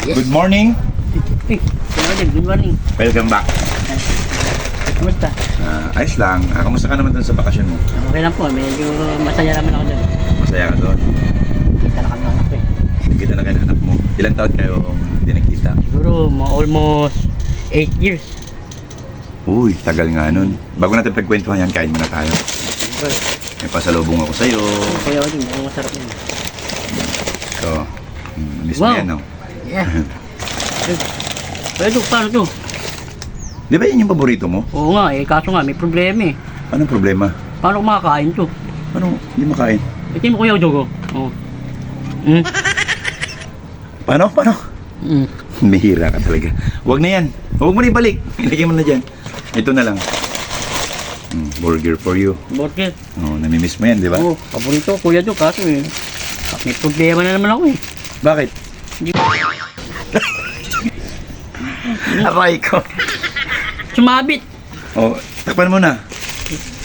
Yes. Good morning. Good morning. Welcome back. Kumusta? Ayos lang. Kamusta ka naman dun sa bakasyon mo? Okay lang po, medyo masaya naman ako doon. Masaya ka doon? Kita na kami ng anak ko eh. Nakikita na kayo ng anak mo. Ilang taon kayo hindi nakita? Siguro almost 8 years. Uy, tagal nga nun. Bago natin pagkwentuhan yan, kain muna tayo. May pasalubong ako sa'yo. Kaya ako din, mukhang masarap yun. So, miss mo Wow. yan, no? Yeah. Pero paano to? Di ba yan yung paborito mo? Oo nga eh, kaso nga may problema eh. Anong problema? Paano ko makakain to? Ano? Hindi makain. Ito mo kuya Jogo. Oo. Mm. Paano? Paano? Mm. Mahira ka talaga. Huwag na yan. Huwag mo na ibalik. Ilagay mo na dyan. Ito na lang. Burger for you. Burger. Oh, namimiss mo yan, di ba? Oo, paborito ko kuya Jogo kaso eh. May problema na naman ako eh. Bakit? Hindi Aray ko. sumabit. Oh, takpan mo na.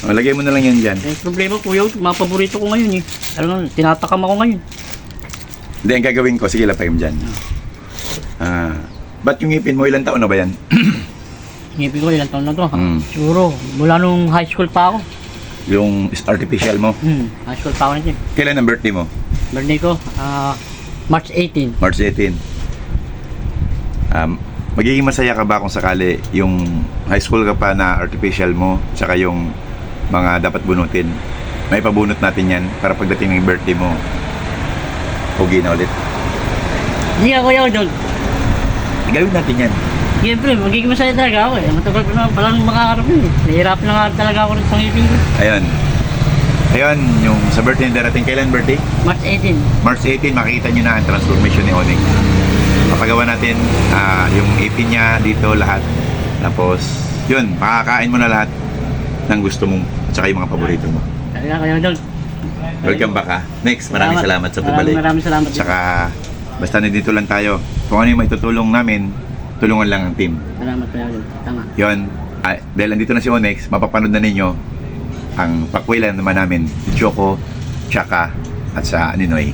Oh, lagay mo na lang yan dyan. May problema kuya, mga paborito ko ngayon eh. Alam nga, tinatakam ako ngayon. Hindi, ang gagawin ko, sige lapay mo dyan. Ba't yung ngipin mo, ilang taon na ba yan? Ngipin ko ilang taon na to. Mm. Siguro, mula nung high school pa ako. Yung artificial mo. High school pa ako nito. Kailan ang birthday mo? Birthday ko, March 18. March 18. Magiging masaya ka ba kung sakali yung high school ka pa na artificial mo, tsaka yung mga dapat bunutin? May pabunot natin yan para pagdating ng birthday mo, hugi na ulit. Hindi ako yaw doon. Gawin natin yan. Siyempre, magiging masaya talaga ako eh. Matagal ko na palang makakarap yun eh. Nahihirapan na nga talaga ako rin sa ngipin ko. Ayun. Ayun, yung sa birthday na darating, kailan birthday? March 18. March 18, makikita nyo na ang transformation ni Onyx. Papagawa natin yung ipin niya dito, lahat. Tapos, yun, makakain mo na lahat ng gusto mong at saka yung mga paborito mo. Talaga kayo doon. Welcome back ha. Next, maraming salamat sa pagbalik. Maraming salamat. Tsaka, basta nandito lang tayo. Kung ano yung may tutulong namin, tulungan lang ang team. Salamat kayo doon. Tama. Yun, dahil nandito na si Onyx, mapapanood na ninyo ang pakwilan naman namin, si Choco, Chaka, at sa Ninoy.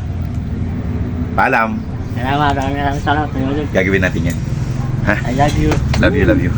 Paalam. Salamat. Maraming salamat kayo doon. Gagawin natin yan. Ha? I love you. Love you, love you.